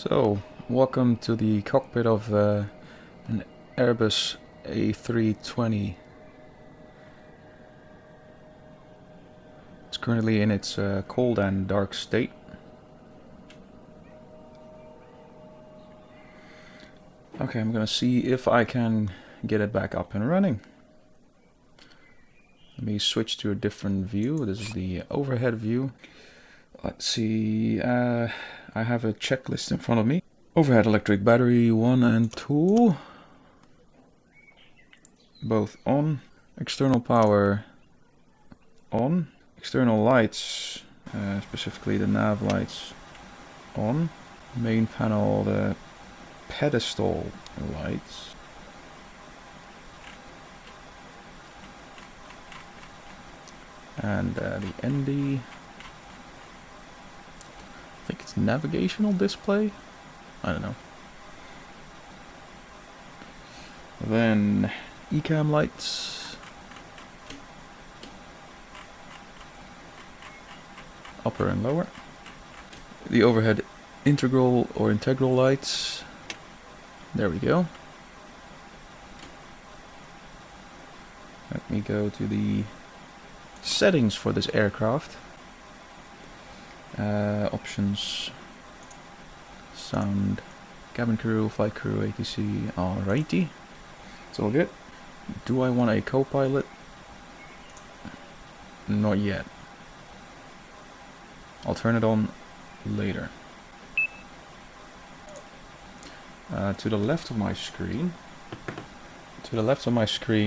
So, welcome to the cockpit of an Airbus A320. It's currently in its cold and dark state. Okay, I'm gonna see if I can get it back up and running. Let me switch to a different view. This is the overhead view. Let's see, I have a checklist in front of me. Overhead electric battery 1 and 2. Both on. External power on. External lights, specifically the nav lights, on. Main panel, the pedestal lights. And the ND. I think it's navigational display. I don't know. Then EHAM lights. Upper and lower. The overhead integral or integral lights. There we go. Let me go to the settings for this aircraft. Options, sound, cabin crew, flight crew, ATC, alrighty. It's all good. Do I want a co-pilot? Not yet. I'll turn it on later. To the left of my screen,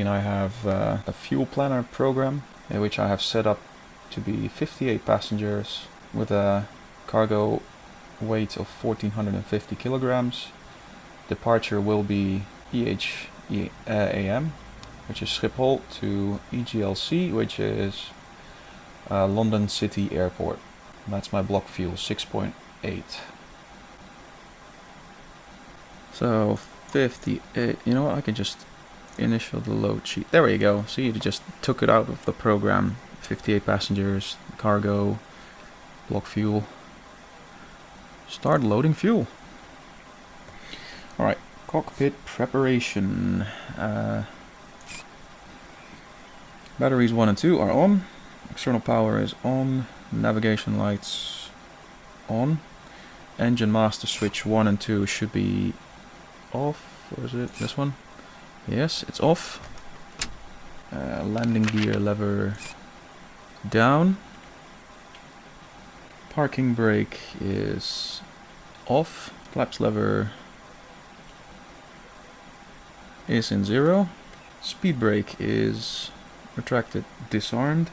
I have a fuel planner program, which I have set up to be 58 passengers with a cargo weight of 1450 kilograms. Departure will be EHAM, which is Schiphol, to EGLC, which is London City Airport. And that's my block fuel, 6.8. So 58, you know what, I can just initial the load sheet. There we go, see, it just took it out of the program. 58 passengers, cargo, block fuel. Start loading fuel. Alright, cockpit preparation. Batteries 1 and 2 are on. External power is on. Navigation lights on. Engine master switch 1 and 2 should be off. Or is it this one? Yes, it's off. Landing gear lever down. Parking brake is off. Flaps lever is in 0. Speed brake is retracted, disarmed.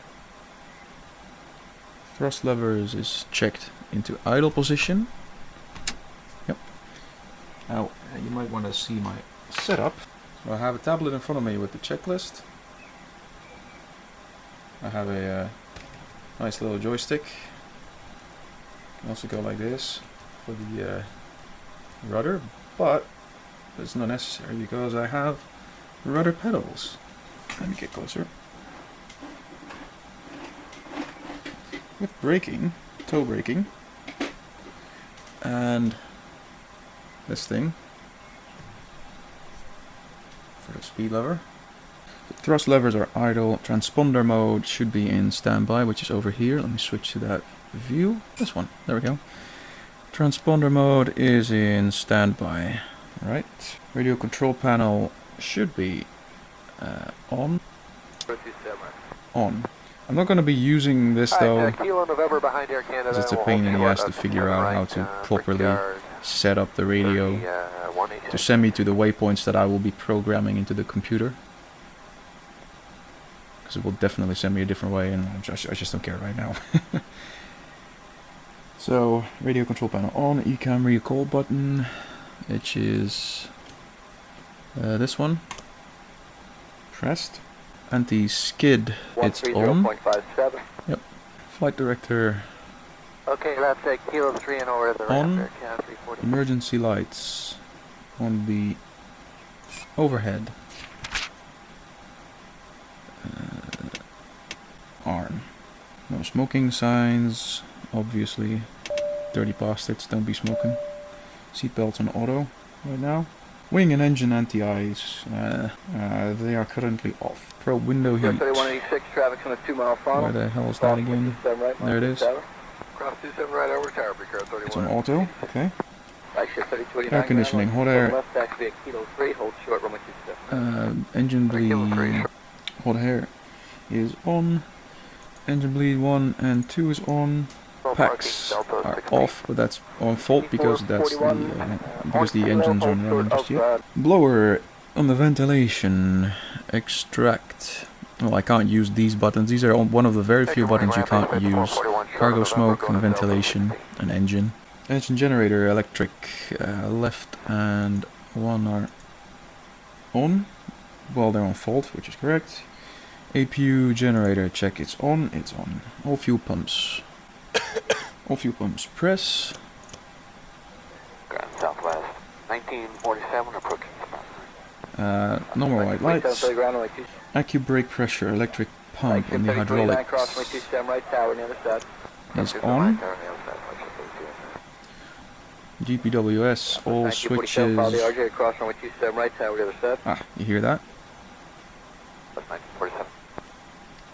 Thrust levers is checked into idle position. Yep. Now, you might want to see my setup. So I have a tablet in front of me with the checklist. I have a nice little joystick. Can also go like this for the rudder, but it's not necessary because I have rudder pedals. Let me get closer. With braking, toe braking, and this thing for the speed lever. The thrust levers are idle. Transponder mode should be in standby, which is over here. Let me switch to that view. This one. There we go. Transponder mode is in standby. Right. Radio control panel should be on. On. I'm not going to be using this though, because it's a pain in the ass to figure out how to properly set up the radio to send me to the waypoints that I will be programming into the computer. Because it will definitely send me a different way, and I just don't care right now. So, radio control panel on, EHAM recall button, which is this one, pressed. Anti-skid, it's on. Yep. Flight director. Okay, left kilo 3 and over the on. Emergency lights on the overhead. Arm. No smoking signs, obviously. Dirty bastards, don't be smoking. Seatbelts on auto right now. Wing and engine anti-ice, they are currently off. Probe window heat. 3186, traffic's on a 2-mile funnel. Where the hell is that again? There it is. Cross 27 right over tower, Precure 31. It's on auto, okay. Right shift 3289. Air conditioning, hot air. Left activate Kilo 3, hold short, runway 27. Engine bleed, hot air is on. Engine bleed 1 and 2 is on. Packs are off, but that's on fault because that's the engines aren't running just yet. Blower on the ventilation. Extract. Well, I can't use these buttons. These are one of the very few buttons you can't use. Cargo smoke, ventilation, and engine. Engine generator, electric, left and 1 are on. Well, they're on fault, which is correct. APU generator, check it's on. It's on. All fuel pumps. All fuel pumps press. Grand Southwest, 1947 approaching. Normal white lights. Accu brake pressure, electric pump in the hydraulics is on. GPWS, all switches. Ah, you hear that?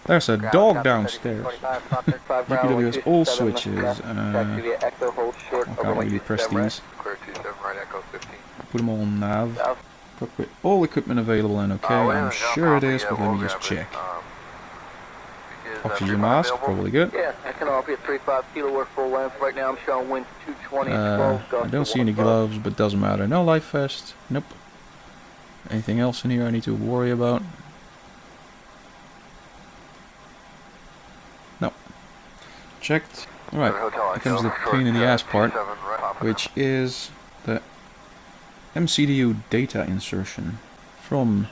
There's a dog downstairs. GPWS, all switches. I can't really press these. Put them all on nav. Cockpit, all equipment available and okay. I'm sure it is, but let me just check. Oxygen mask, probably good. Yeah, I can offer you 3.5 kilo worth full length. Right now I'm showing wind 220 I don't see any gloves, but doesn't matter. No life vest. Nope. Anything else in here I need to worry about? No. Checked. Alright, here comes the pain in the ass part, which is the MCDU data insertion from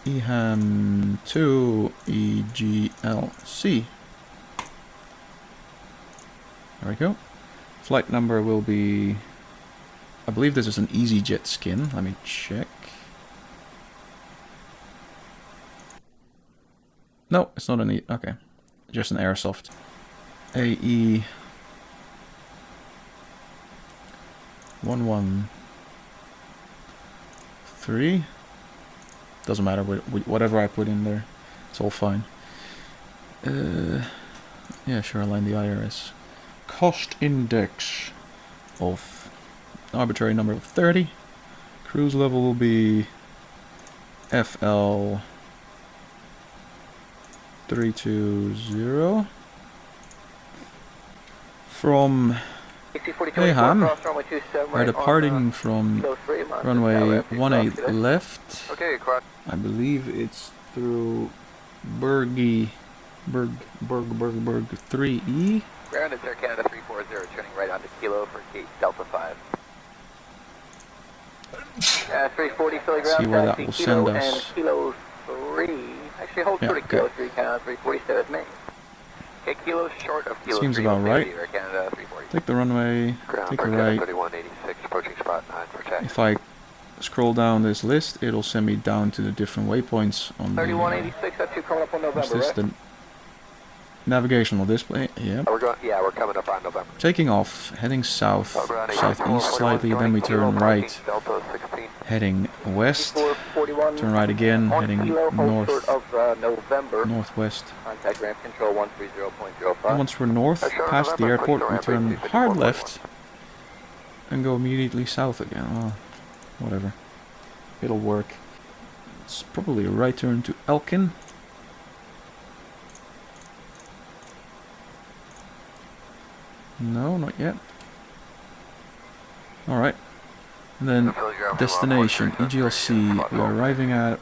EHAM to EGLC. There we go. Flight number will be, I believe this is an EasyJet skin. Let me check. No, it's not an okay, just an Aerosoft AE 113. Doesn't matter whatever I put in there, it's all fine. Yeah, sure, align the IRS. Cost index of arbitrary number of 30. Cruise level will be FL 320. From EHAM, we're departing from runway 18 left. I believe it's through Berg 3E. Ground is Air Canada 340, turning right onto Kilo for gate Delta 5. 340 Philly ground, see where that will send us. And Kilo 3, actually hold short of Kilo 3, Canada 340, stay with me. Okay, Kilo short of Kilo 3. Seems about right. Air Canada 340. Take the runway, take a right. 3186, approaching spot 9 for taxi. If I scroll down this list, it'll send me down to the different waypoints on the 3186, that's you coming up on November, right? the navigational display. Yeah. We're coming up on November. Taking off, heading south, southeast slightly, then we turn right, heading west, turn right again, heading north, northwest. Contact ramp control 130.05. And once we're north, past the airport, we turn hard left and go immediately south again. Well, whatever. It'll work. It's probably a right turn to Elkin. No, not yet. Alright. And then destination, EGLC. We are arriving at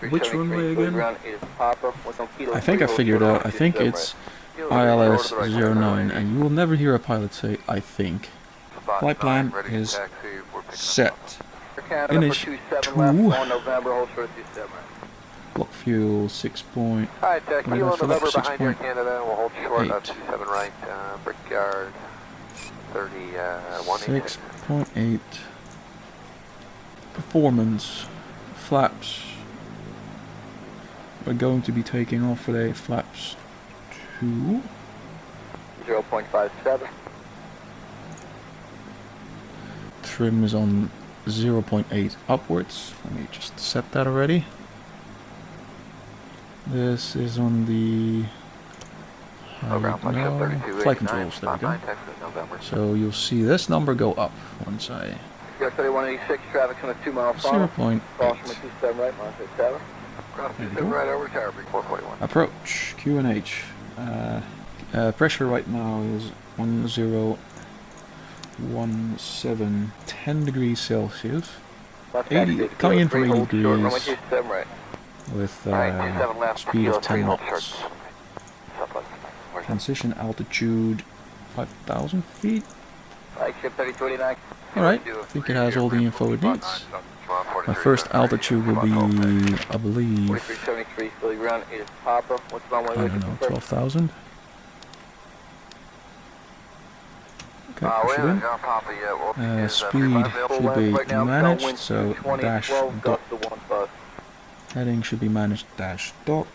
which runway again? I think I figured out. I think it's ILS 09, and you will never hear a pilot say I think. Flight plan is set. Finish 2. Block fuel 6 point. Alright, Kilo November behind Air 6.8. Canada, we'll hold short of 27 right, Brickyard 6.8. Performance. Flaps. We're going to be taking off today. Flaps 2. 0.57. trim is on 0.8 upwards. Let me just set that already. This is on the flight controls. There we go. So you'll see this number go up once I. 3186 traffic on a 2 mile 0.8. Right, monitor 7. Right over tower, 441. Approach QNH. Pressure right now is 1017, 10 degrees Celsius. 80, coming in from 80 degrees with speed of 10 knots. Transition altitude 5,000 feet. Alright, I think it has all the info it needs. My first altitude will be, I believe, I don't know, 12,000. Okay, push it in. Speed should be managed, so dash dot. Heading should be managed dash dot.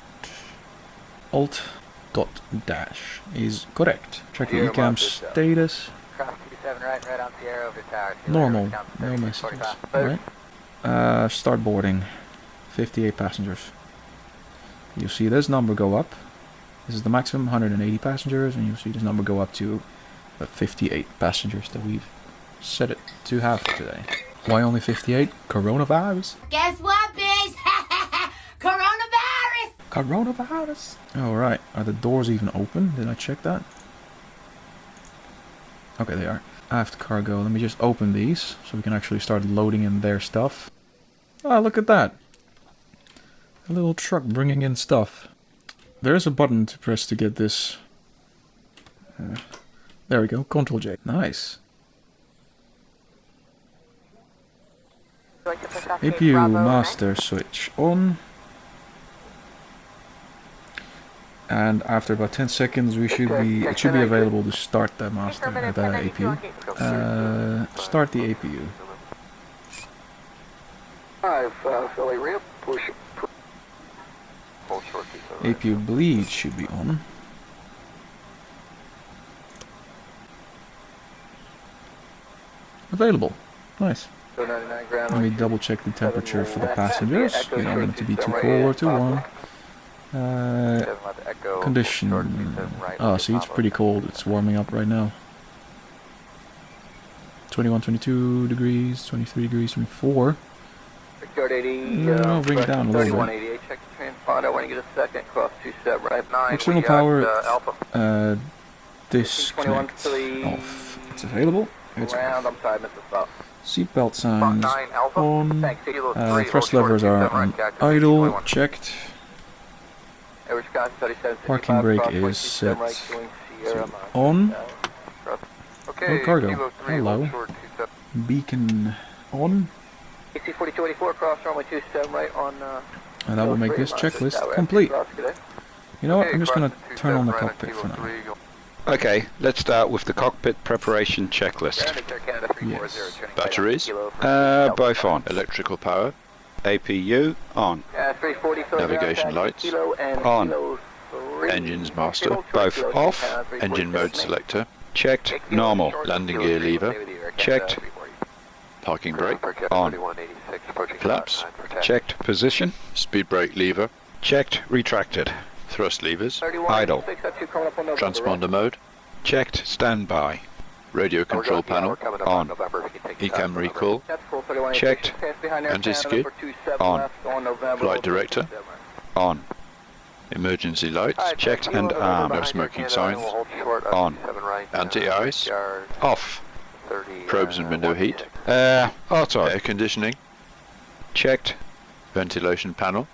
Alt dot dash is correct. Check the EHAM status. Normal, no messages. Alright. Start boarding. 58 passengers. You'll see this number go up. This is the maximum, 180 passengers, and you'll see this number go up to 58 passengers that we've set it to have today. Why only 58? Coronavirus. Guess what, bitch? Coronavirus! Coronavirus. Alright, are the doors even open? Did I check that? Okay, they are. Aft cargo. Let me just open these so we can actually start loading in their stuff. Ah, look at that. A little truck bringing in stuff. There's a button to press to get this. There we go. Control J. Nice. APU master switch on. And after about 10 seconds, it should be available to start the master, the APU. Start the APU. APU bleed should be on. Available. Nice. Let me double check the temperature for the passengers. We don't want it to be too cold or too warm. Condition. Oh, see, it's pretty cold. It's warming up right now. 21, 22 degrees, 23 degrees, 24. I'll bring it down a little bit. External power disconnect off. It's available. It's off. Seatbelt signs on. Thrust levers are on idle. Checked. Parking brake is set to on. Oh, cargo. Hello. Beacon on. And that will make this checklist complete. You know what? I'm just going to turn on the cockpit for now. Okay, let's start with the cockpit preparation checklist. Yes. Batteries, both on. Electrical power, APU on. Navigation lights on. Engines master, both off. Engine mode selector checked. Normal. Landing gear lever checked. Parking brake on. Flaps checked. Position. Speed brake lever checked. Retracted. Thrust levers idle. Transponder mode checked. Standby. Radio control panel on. EHAM recall checked. Anti-skid on. Flight director on. Emergency lights checked and armed. No smoking signs on. Anti-ice off. Probes and window heat auto. Air conditioning checked. Ventilation panel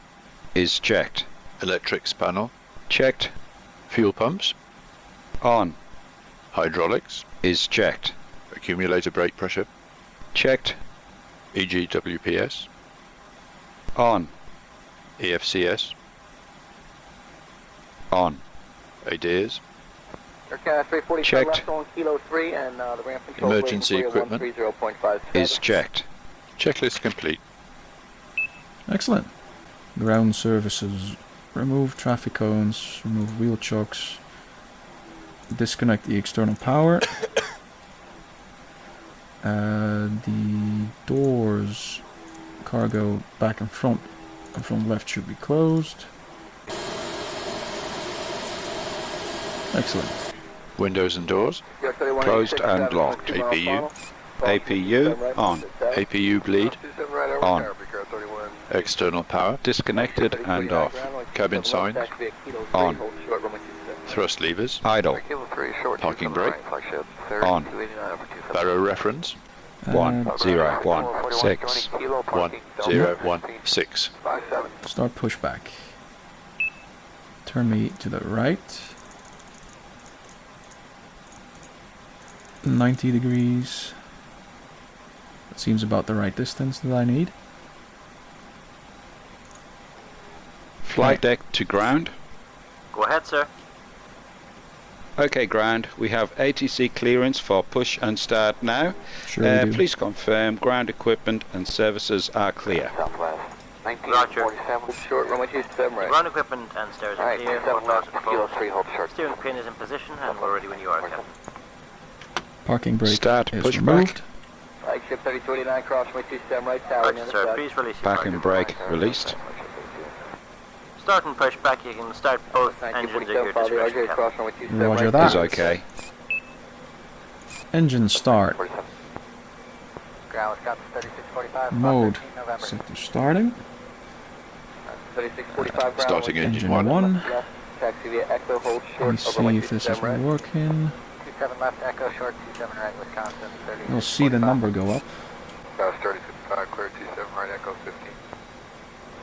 is checked. Electrics panel checked. Fuel pumps on. Hydraulics is checked. Accumulator brake pressure checked. EGWPS on. EFCS on. ADIRS checked. Emergency equipment is checked. Checklist complete. Excellent. Ground services. Remove traffic cones. Remove wheel chocks. Disconnect the external power. The doors, cargo back and front left should be closed. Excellent. Windows and doors closed and locked. APU on. APU bleed on. External power disconnected and off. Cabin signs on. Thrust levers idle. Parking brake on. Barrow reference 10161016. Start pushback. Turn me to the right. 90 degrees. That seems about the right distance that I need. Flight deck to ground. Go ahead, sir. Okay, ground. We have ATC clearance for push and start now. Sure we do. Please confirm ground equipment and services are clear. Roger. Short runway 27 right. Ground equipment and stairs are clear. Kilo 3, hold short. Steering pin is in position and we're ready when you are, Captain. Parking brake Start is pushback. removed. Flagship 3029, cross runway 27 right, tower. Roger, sir. Please release your Parking brake released. Start and push back. You can start both engines at your discretion, Captain. Roger that. Is okay. Engine start. Ground, Wisconsin 3645. Mode 13 November. set to starting. 3645 ground. Starting engine Engine 1. one. Taxi via Echo, hold Let short. me see if this is working. 27 left, Echo, short 27 right, Wisconsin 30. You'll see the number go up. South 3055, clear 27 right, Echo 15.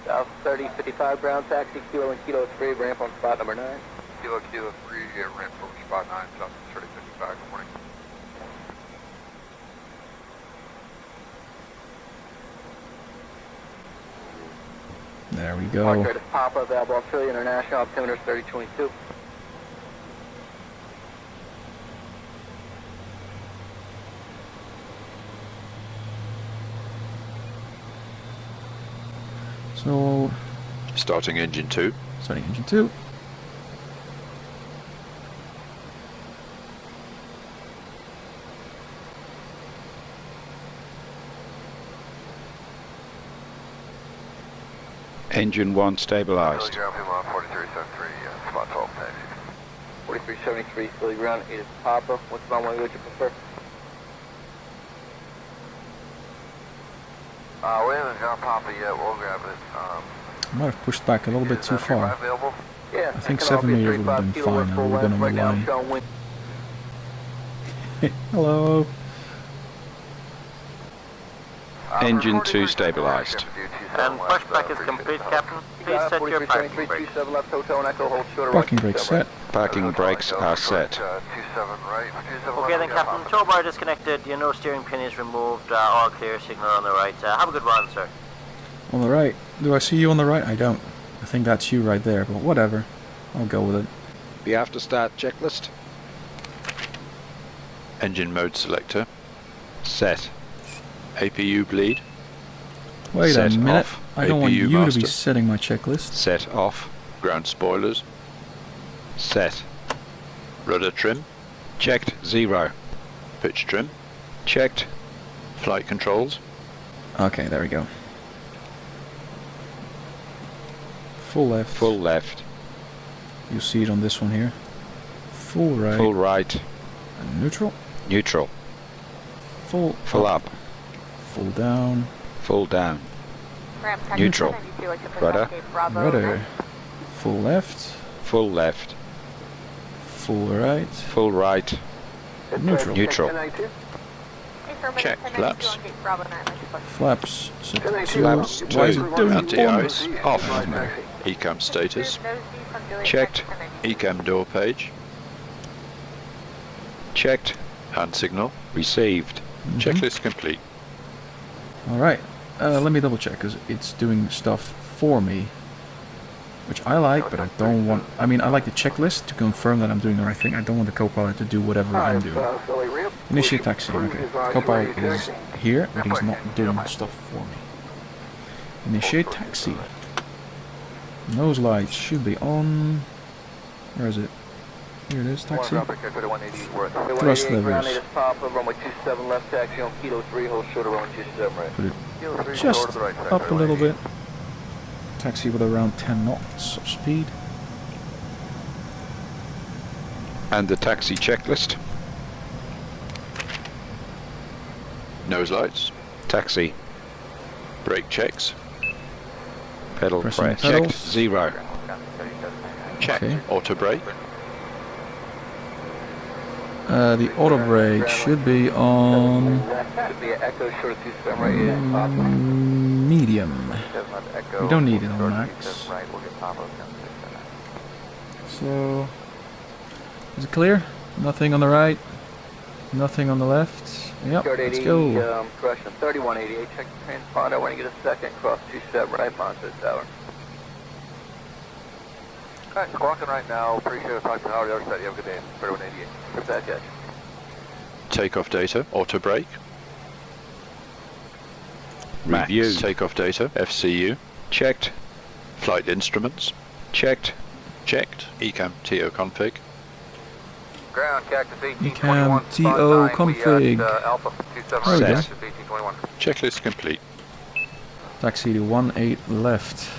South 3055 ground, taxi, Kilo and Kilo 3, ramp on spot number 9. Kilo 3, ramp on spot 9, South 3055, good morning. There we Mark go. to Papa, available Australia International, altimeter 3022. So, Starting engine 2. starting engine 2. Engine 1 stabilized. 4373, spot 12 taxi. 4373, Philly ground, it is Papa. What's the runway would you prefer? We haven't got Papa yet, we'll grab it. I might have pushed back a little bit too far. Yeah, I think 7 meters would have been fine. I would have been on the line. Hello. Engine 2 stabilized. And pushback is complete, Captain. Please set your parking brake. Parking brake set. Parking brakes are set. Okay then, Captain. Tow bar disconnected. Your no steering pin is removed. All clear. Signal on the right. Have a good run, sir. On the right. Do I see you on the right? I don't. I think that's you right there, but whatever. I'll go with it. The after start checklist. Engine mode selector. Set. APU bleed. Wait Set a minute. off. I don't want APU you to master. be setting my checklist. Set off. Ground spoilers. Set. Rudder trim. Checked 0. Pitch trim. Checked. Flight controls. Okay, there we go. Full left. Full left. You see it on this one here. Full right. Full right. And neutral. Neutral. Full Full up. Full down. Full down. Neutral. Rudder. Rudder. Full left. Full left. Full right. Full right. Neutral. Neutral. Check flaps. Flaps. Set to 2. Flaps Why is 2. it doing Anti-ice. on? Off. ECAM status. Checked. ECAM door page. Checked. Hand signal. Received. Checklist complete. Alright. Let me double check, because it's doing stuff for me. Which I like, but I don't want... I mean, I like the checklist to confirm that I'm doing the right thing. I don't want the co-pilot to do whatever I'm doing. Initiate taxi. Okay. Co-pilot is here, but he's not doing stuff for me. Initiate taxi. Nose lights should be on. Where is it? Here it is, taxi. Thrust Thrust levers. levers. Pop up, runway 27 left, taxi on Kilo 3, hold short of runway 27 right. Put it just up a little bit. Taxi with around 10 knots of speed. And the taxi checklist. Nose lights. Taxi. Brake checks. Pedal Pressing press. the pedals. Checked. 0. Checked. Okay. Auto brake. The auto brake should be on Should be an Echo short 27 right here. Pop up. medium. 7 left, Echo. We don't need it on short max. 27 right, we'll get pop up down 6 So, is it clear? Nothing on the right, nothing on the left. Yep, Short let's 80, go. correction, 3188, check the transponder when you get a second, cross 27 right, Monster Tower. Alright, squawking right now, appreciate it, talk to Howard, the other side, you have a good day, 3188. Good back edge. Takeoff data. Auto brake. Max. Review. Takeoff data. FCU. Checked. Flight instruments. Checked. Checked. ECAM TO config. Ground, Cactus ECAM 1821, TO spot 9, config. we at Alpha 27 There we right, go. Cactus 1821. Checklist complete. Taxi to 18 left.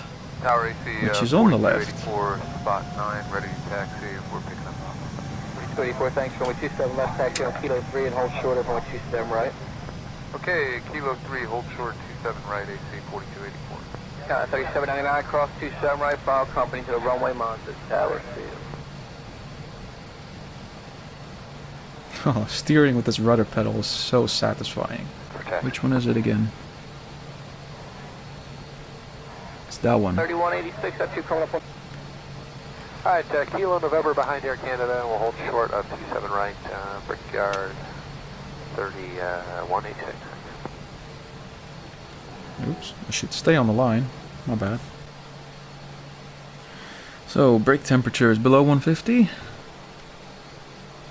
Tower AC, Which is on the left. 4284, spot 9, ready to taxi, we're picking up. 4284, thanks, runway 27 left, taxi on Kilo 3 and hold short of runway 27 right. Okay, Kilo 3, hold short 27 right, AC 4284. 3799, cross 27 right, file company to the runway, Monster Tower, see you. Oh, steering with this rudder pedal is so satisfying. Protect. Which one is it again? It's that one. 3186, that's you coming up on. Alright, Kilo November behind Air Canada, we'll hold short of 27 right, Brickyard 3186. Oops, I should stay on the line. My bad. So, brake temperature is below 150?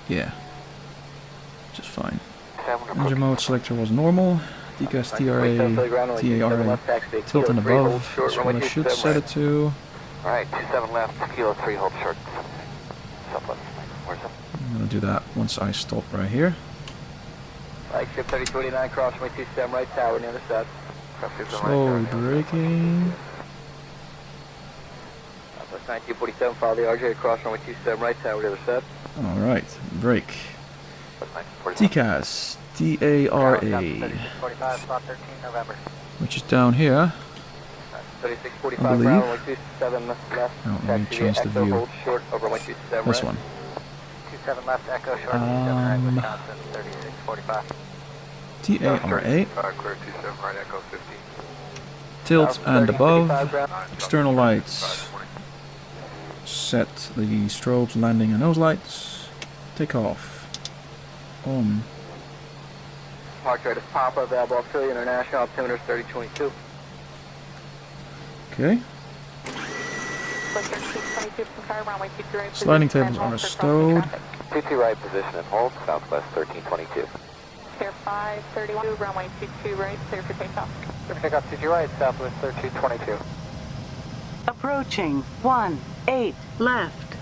Yeah. Just fine. Engine mode selector was normal. DCAS TRA, tilt and above. That's what I should set it to. Alright, 27 left, Kilo 3, hold short. Southwest, where's up? I'm gonna do that once I stop right here. Right, ship 3029, cross runway 27 right, tower near the south. Slowly braking. Southwest 1947, follow the RJ, cross runway 27 right, tower near the south. Alright, brake. DCAS TARA, 45, spot 13 November. which is down here. 3645, I believe. ground, runway 27 left. Oh, let me Taxi change the Echo, view. hold short over runway 27 This right. one. 27 left, Echo, short 27 right, Wisconsin, 3645. TARA, Clear 27 right, Echo 15. tilt and above. 3055 ground. External lights. Set the strobes, landing and nose lights. Take off. On. Park rate is Papa, available Australia International, altimeter 3022. Okay. Sliding tables are stowed. 22 right position and hold, southwest 1322. Clear 531, runway 22 right, clear for takeoff. Clear for takeoff 22 right, southwest 1322. Approaching 18 left.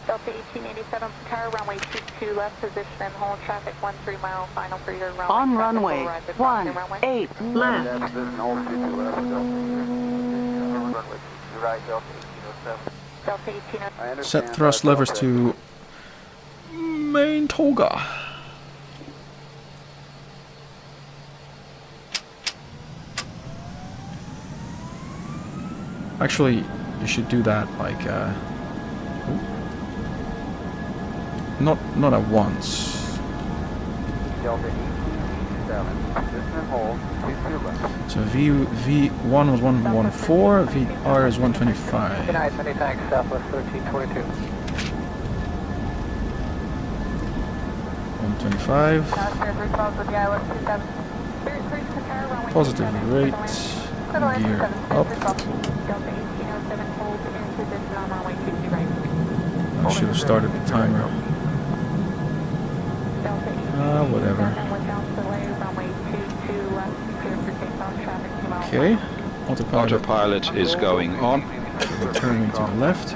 Delta 1887, car runway 22 left position and hold traffic 13 mile final for your runway. On Traffic runway will arrive across your runway. 18 left. Position, hold 22 left, runway 22 right, Delta 1807. Delta 1807. Set thrust levers to main toga. Actually, you should do that like not at once. Delta 1887, position and hold, 22 left. So V1 was 114, VR is 125. Good night, many thanks, southwest 1322. 125. Positive rate. Gear up. I should have started the timer. Whatever. Without delay, runway 22 left, clear for takeoff, traffic 2 miles. Okay. Autopilot. Autopilot is going on. We're turning to the left,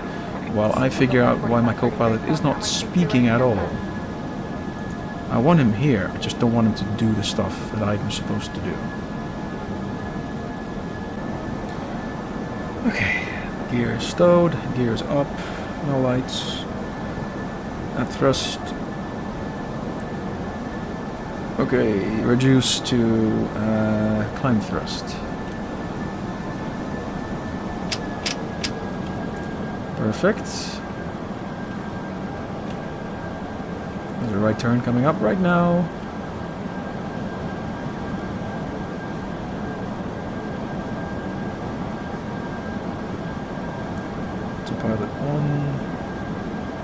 while I figure out why my co-pilot is not speaking at all. I want him here, I just don't want him to do the stuff that I'm supposed to do. Okay, gear stowed, gears up, no lights. At thrust. Okay, reduce to climb thrust. Perfect. There's a right turn coming up right now. Autopilot on.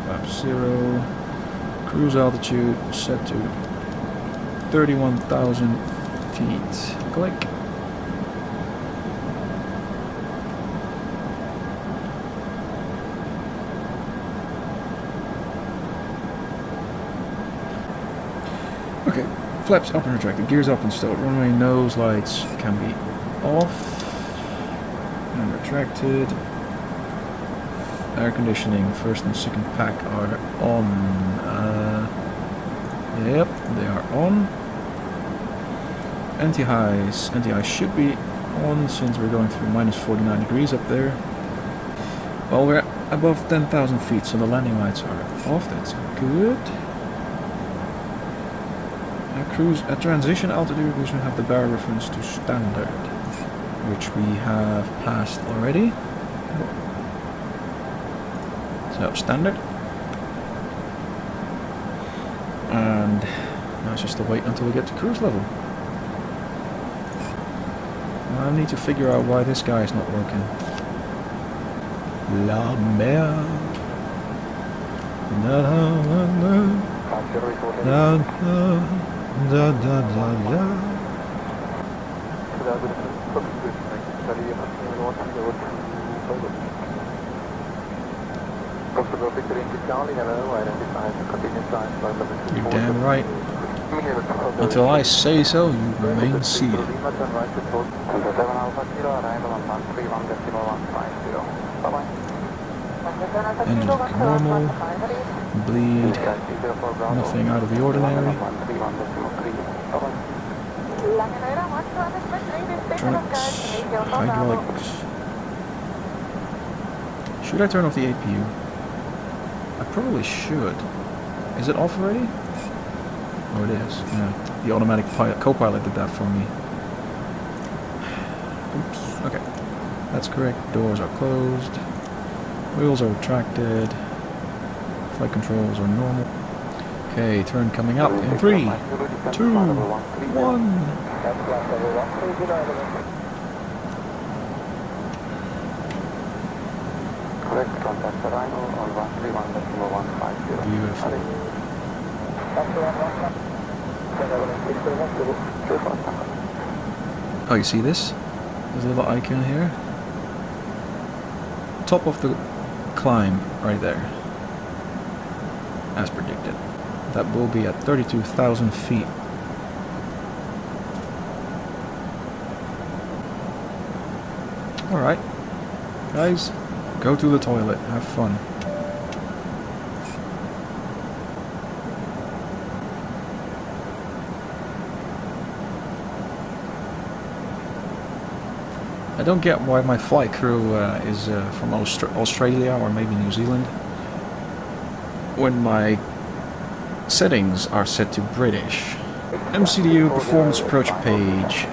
Flap 0. Cruise altitude set to 31,000 feet. Click. Okay, flaps up and retracted, gears up and stowed, runway nose lights can be off and retracted. Air conditioning, first and second pack are on. Yep, they are on. Anti-highs should be on since we're going through minus 49 degrees up there. Well, we're above 10,000 feet, so the landing lights are off, that's good. Cruise at transition altitude, we should have the bar reference to standard, which we have passed already. So standard. And now it's just to wait until we get to cruise level. I need to figure out why this guy is not working. La merde. Na na na na. Na na. Da da da da. You're damn right. Until I say so, you remain seated. Engines looking normal. Bleed. Nothing out of the ordinary. Electronics. Hydraulics. Should I turn off the APU? I probably should. Is it off already? Oh, it is. Yeah. The automatic co-pilot did that for me. Oops. Okay. That's correct. Doors are closed. Wheels are retracted. Flight controls are normal. Okay, turn coming up in 3, 2, 1. Beautiful. Oh, you see this? There's a little icon here. Top of the climb right there. As predicted. That will be at 32,000 feet. Alright. Guys, go to the toilet. Have fun. I don't get why my flight crew is from Australia or maybe New Zealand when my settings are set to British. MCDU performance approach page.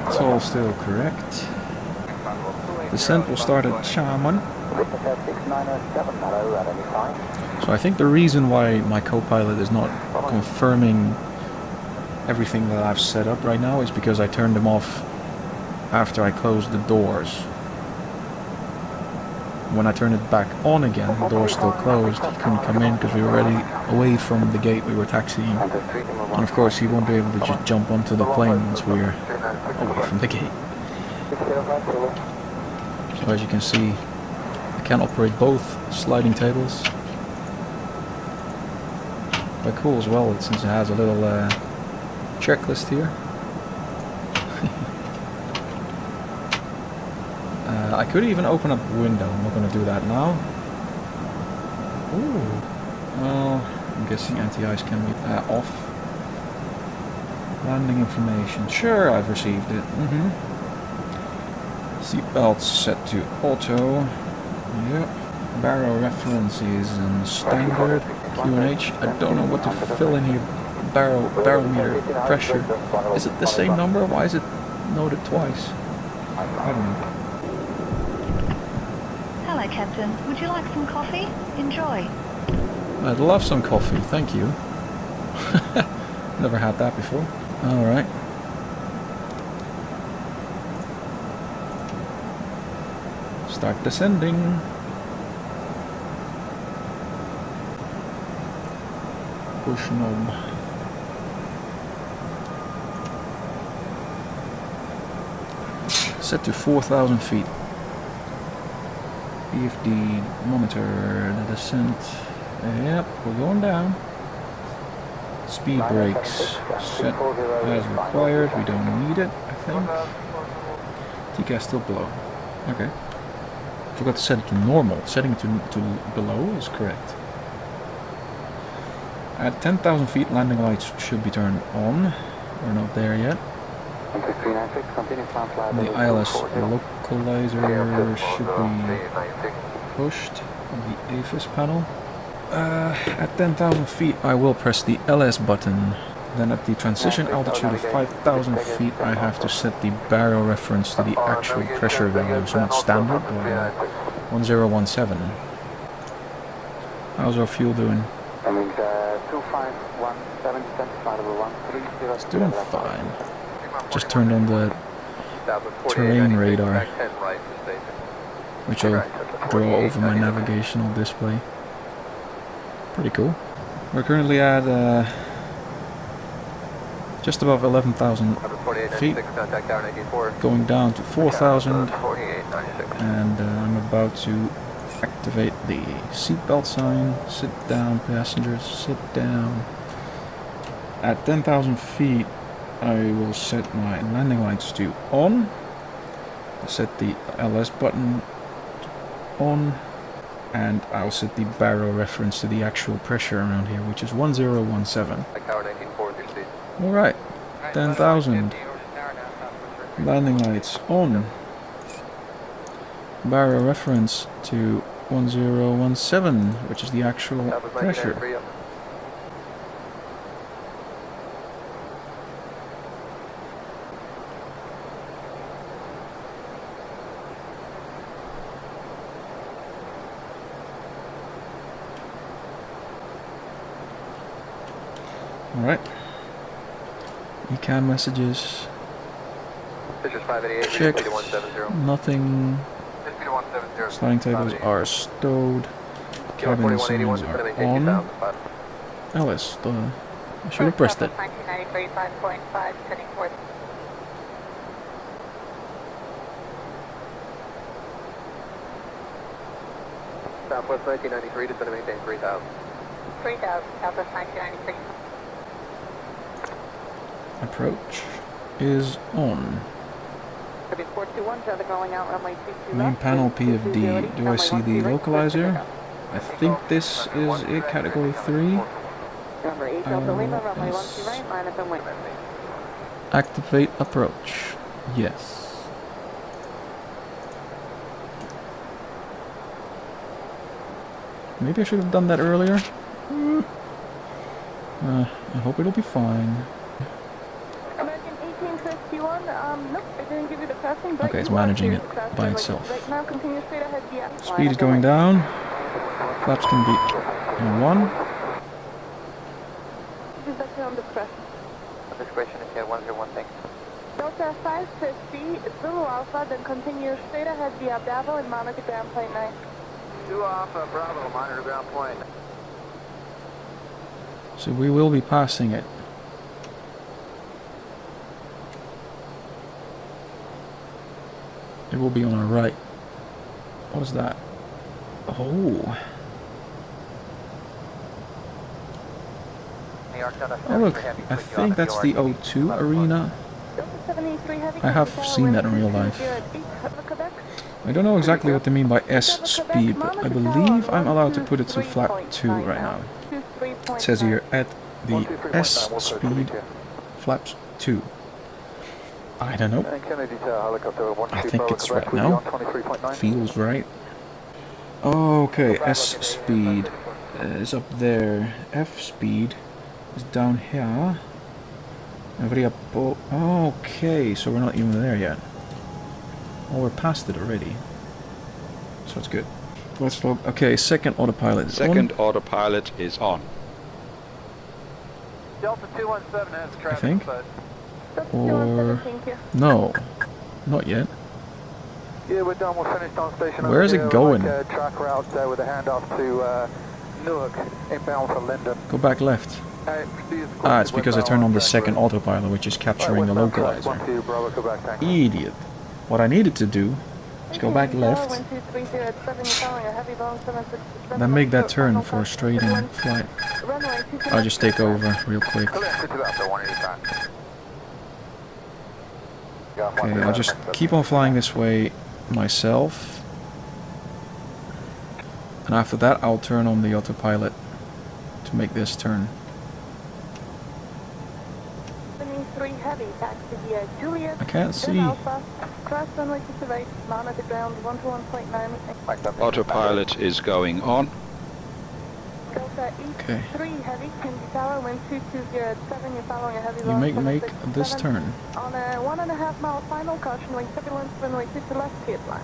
It's all still correct. Descent will start at Charman. So I think the reason why my co-pilot is not confirming everything that I've set up right now is because I turned them off after I closed the doors. When I turned it back on again, the door's still closed. He couldn't come in because we were already away from the gate we were taxiing. And of course he won't be able to just jump onto the plane once we're away from the gate. So as you can see, can operate both sliding tables. Quite cool as well, since it has a little checklist here. I could even open up the window. I'm not going to do that now. Ooh. Well, I'm guessing anti-ice can be off. Landing information. Sure, I've received it. Seatbelts set to auto. Yep. Barrow reference is in standard. QNH. I don't know what to fill in here. Barometer pressure. Is it the same number? Why is it noted twice? I don't know. Hello, Captain. Would you like some coffee? Enjoy. I'd love some coffee, thank you. Never had that before. Alright. Start descending. Push knob. Set to 4,000 feet. BFD, monitor the descent. Yep, we're going down. Speed brakes set as required. We don't need it, I think. TCAS still below. Okay. Forgot to set it to normal. Setting it to below is correct. At 10,000 feet, landing lights should be turned on. We're not there yet. The ILS localizer should be pushed on the AFIS panel. At 10,000 feet I will press the LS button. Then at the transition altitude of 5,000 feet I have to set the barrel reference to the actual pressure value, so not standard, but 1017. How's our fuel doing? It's doing fine. Just turned on the terrain radar, which will draw over my navigational display. Pretty cool. We're currently at just above 11,000 feet, going down to 4,000, and I'm about to activate the seatbelt sign. Sit down, passengers, sit down. At 10,000 feet I will set my landing lights to on, set the LS button to on, and I'll set the barrel reference to the actual pressure around here, which is 1017. Alright, 10,000. Landing lights on. Barrel reference to 1017, which is the actual pressure. Alright. ECAM messages. Checked. Nothing. Sliding tables are stowed. Cabin signs are on. LS. I should have pressed it. Southwest 1993, just going to maintain 3,000. 3,000, Southwest 1993. Approach is on. Main panel PFD. Do I see the localizer? I think this is a category 3. Activate approach. Yes. Maybe I should have done that earlier. I hope it'll be fine. Okay, it's managing it by itself. Speed is going down. Flaps can be in 1. Discretion is 101, thanks. Delta 550, Zulu Alpha, then continue straight ahead via Bravo and monitor ground point 9. 2 Alpha, Bravo, monitor ground point. So we will be passing it. It will be on our right. What is that? Oh. Oh look, I think that's the O2 arena. I have seen that in real life. I don't know exactly what they mean by S speed, but I believe I'm allowed to put it to flap 2 right now. It says here at the S speed flaps 2. I don't know. I think it's right now. Feels right. Okay, S speed is up there. F speed is down here. Okay, so we're not even there yet. Oh, we're past it already. So it's good. Let's look. Okay, second autopilot is Second on. autopilot is on. Delta 217 has I traffic. think. Or... No. Not yet. Yeah, we're done. We're finished on station. Where is it going? Track route with a handoff to Newark, inbound for Linden. Go back left. Ah, it's because I turned on the second autopilot, which is capturing the localizer. Idiot. What I needed to do is go back left, then make that turn for a straight in flight. I'll just take over real quick. Okay, I'll just keep on flying this way myself. And after that, I'll turn on the autopilot to make this turn. I can't see. Autopilot is going on. Okay. You make this turn. On a 1.5 mile final, caution wing turbulence, runway 22 left, cleared line.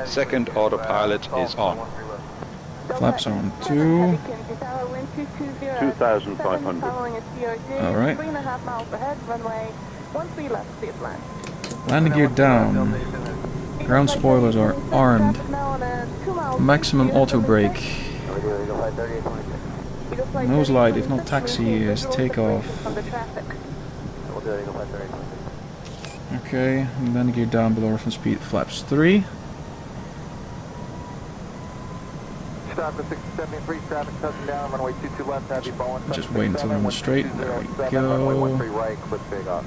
Second autopilot is on. Flaps are on 2. 2,500. Alright. 3.5 miles ahead, runway 13 left, cleared line. Landing gear down. Ground spoilers are armed. Maximum auto brake. Nose light, if not taxi, is takeoff. Okay, landing gear down below reference speed, flaps 3. Just wait until I'm straight. There we go.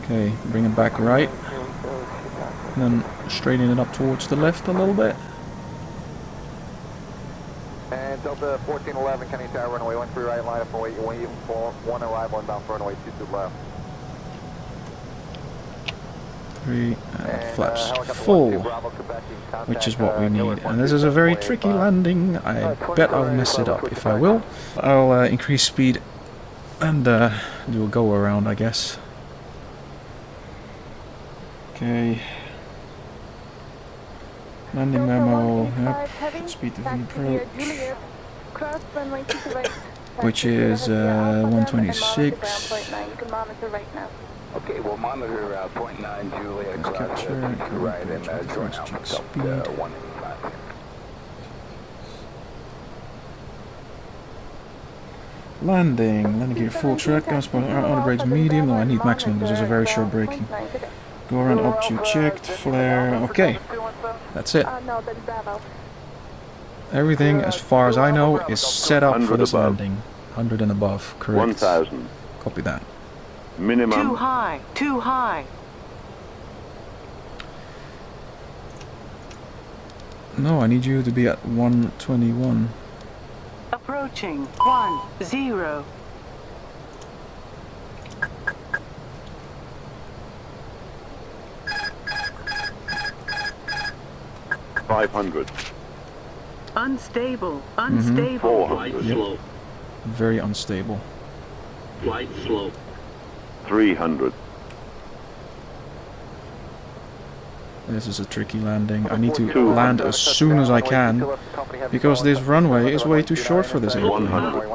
Okay, bring it back right. And then straighten it up towards the left a little bit. And Delta 1411, Kenny Tower, runway 13 right, line up for wait, one arrival inbound for runway 22 left. 3 flaps full, which is what we need. And this is a very tricky landing. I bet I'll mess it up. If I will, I'll increase speed and do a go around, I guess. Okay. Landing memo. Yep. Speed to V approach. Which is 126. Okay, we'll monitor 0.9 Juliet. Capture, right, and check speed. 185. Landing gear full track, gas auto brakes medium. No, I need maximum because there's a very short braking. Go around up to checked, flare. Okay, that's it. Everything, as far as I know, is set up for this landing. 100 and above, correct. 1,000. Copy that. Minimum. Too high, too high. No, I need you to be at 121. Approaching 10. 500. Unstable, unstable. 400. Yep. Very unstable. Flight slow. 300. This is a tricky landing. I need to land as soon as I can because this runway is way too short for this airplane. 100.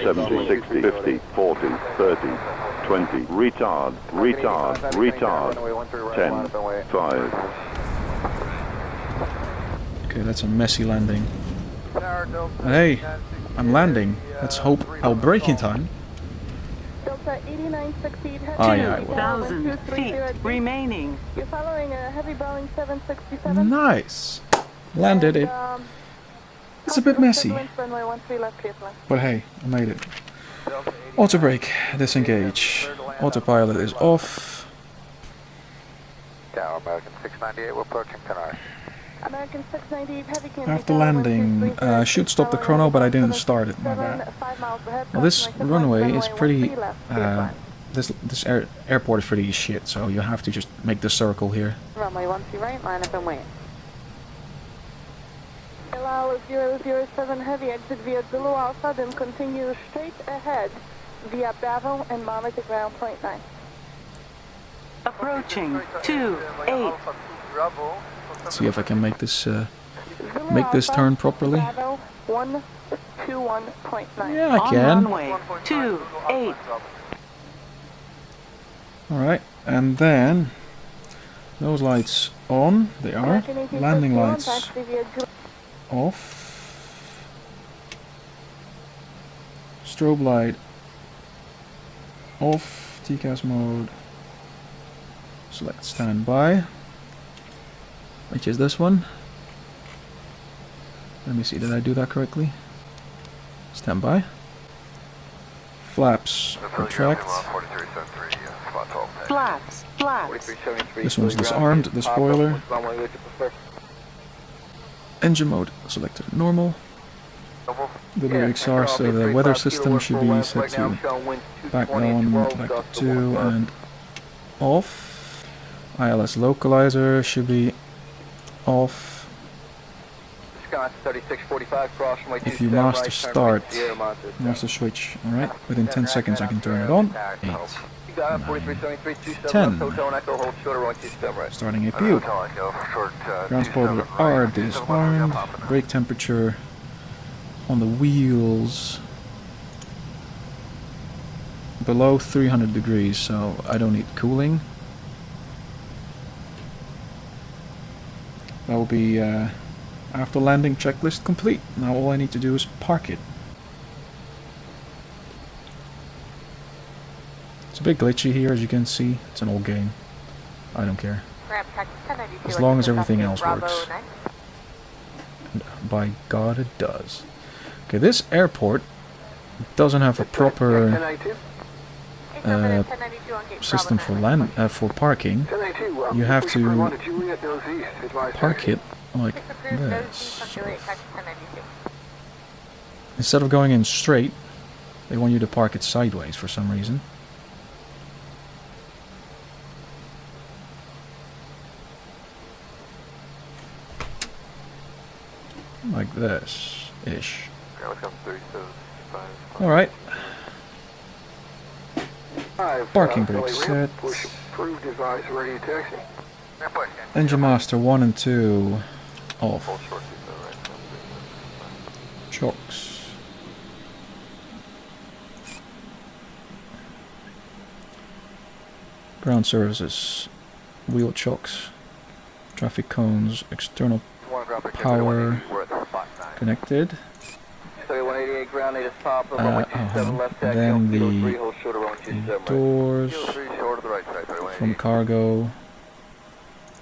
70, 60, 50, 40, 30, 20. Retard, retard, retard. 10, 5. Okay, that's a messy landing. Hey, I'm landing. Let's hope I'll brake in time. Delta 8968 heavy. Oh, yeah, I will. 2,000 feet remaining. You're following a heavy Boeing 767. Nice. Landed it. It's a bit messy, Runway 13 left, clear flight. but hey, I made it. Auto brake, disengage. Autopilot is off. Tower American 698, we're approaching tonight. American 698 heavy can After landing, should stop the chrono, but I didn't start it. My bad. Well, this runway is pretty. This airport is pretty shit, so you have to just make the circle here. Runway 13 right, line up and wait. Allow 007 heavy exit via Zulu Alpha, then continue straight ahead via Bravo and monitor ground point 9. Approaching 28. See if I can make this turn properly. Bravo 121.9. Yeah, I On can. runway 28. Alright, and then those lights on, they are. Landing lights off. Strobe light off. TCAS mode. Select standby. Which is this one. Let me see, did I do that correctly? Standby. Flaps retract. Flaps. This one's disarmed, the spoiler. Engine mode selected normal. The lyrics are so the weather system should be set to back on, back to 2 and off. ILS localizer should be off. If you master start, master switch, alright, within 10 seconds I can turn it on. 8, 9, 10. Starting APU. Ground spoiler are disarmed. Brake temperature on the wheels below 300 degrees, so I don't need cooling. That will be after landing checklist complete. Now all I need to do is park it. It's a bit glitchy here, as you can see. It's an old game. I don't care. As long as everything else works. And by God, it does. Okay, this airport doesn't have a proper system for parking. You have to park it like this. Instead of going in straight, they want you to park it sideways for some reason. Like this-ish. Alright. Parking brake set. Engine master 1 and 2 off. Chocks. Ground services. Wheel chocks. Traffic cones. External power connected. Then the doors from cargo,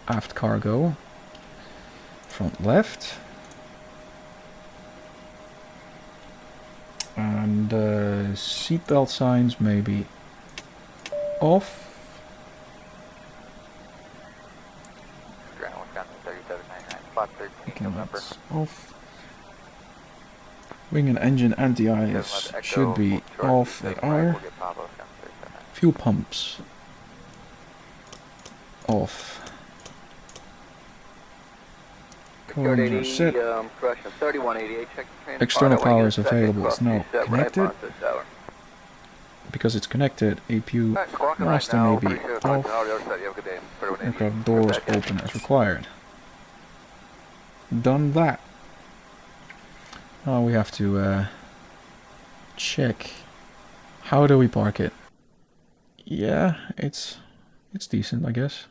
aft cargo, front left, and seatbelt signs maybe off. Okay, that's off. Wing and engine anti-ice should be off. They are. Fuel pumps off. Cones are set. External power is available. It's now connected. Because it's connected, APU master may be off. Aircraft doors open as required. Done that. Now we have to check. How do we park it? Yeah, it's decent, I guess.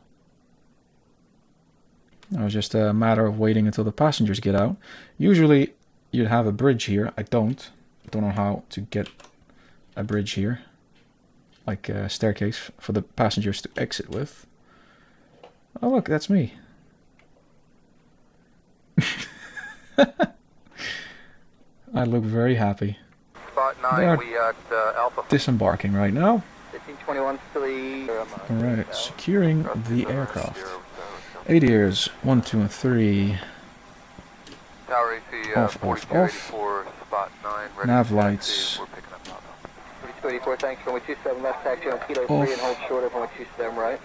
Now it's just a matter of waiting until the passengers get out. Usually you'd have a bridge here. I don't know how to get a bridge here. like a staircase for the passengers to exit with. Oh look, that's me. I look very happy. Spot They 9, are we at Alpha. disembarking right now. 1521 3. Alright, securing the aircraft. ADIRs 1, 2, and 3. Tower AC Off, 4284, spot 9. Ready Nav to lights. taxi. We're picking up Papa. 4284, thanks. Runway 27 left, taxi on Kilo 3 Off. and hold short of runway 27 right.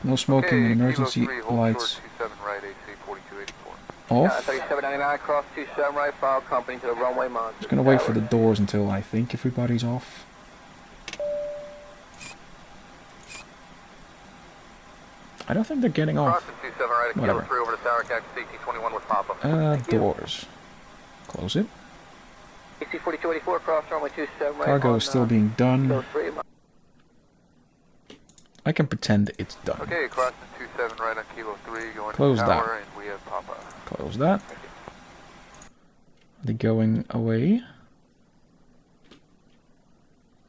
No smoking and emergency Kilo 3, hold lights short 27 right, AC 4284. off. 3799, cross 27 right, file company to the runway monitor. Just gonna wait for the doors until I think everybody's off. I don't think they're getting off. Cross 27 right, Kilo Whatever. 3 over to Tower, taxi CT21 with Papa. Doors. Close it. AC 4284, cross runway 27 right. Cargo on, is still being Kilo done. 3. I can pretend it's done. Okay, crossing 27 right on Kilo 3, going Close to that. Tower, and we have Papa. Close that. Are they going away?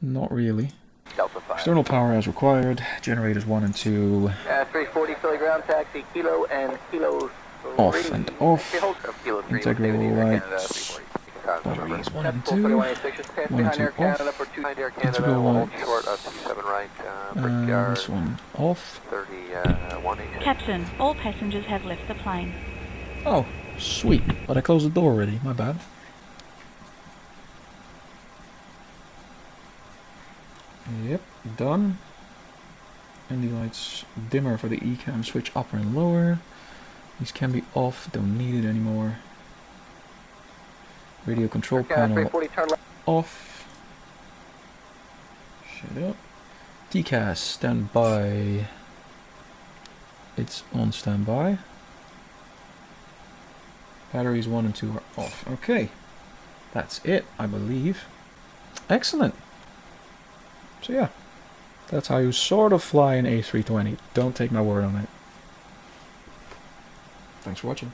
Not really. Delta 5. External power as required. Generators 1 and 2. 340 Philly ground taxi, Kilo and Kilo 3. Off and off. Actually, hold up, Kilo 3. Integral David, Air Canada, lights. 340. Batteries 1 and 2. 42186, just pass 1 and behind 2 Air Canada off. for 2 behind Air Canada, Integral we'll hold lights. short of 27 right, Brickyard, This one off. 3186. Captain, all passengers have left the plane. Oh, sweet. But I closed the door already. My bad. Yep, done. ND lights dimmer for the EHAM switch upper and lower. These can be off, don't need it anymore. Radio control panel 340, turn left. off. Shut up. TCAS standby. It's on standby. Batteries 1 and 2 are off. Okay. That's it, I believe. Excellent. So yeah. That's how you sort of fly an A320. Don't take my word on it. Thanks for watching.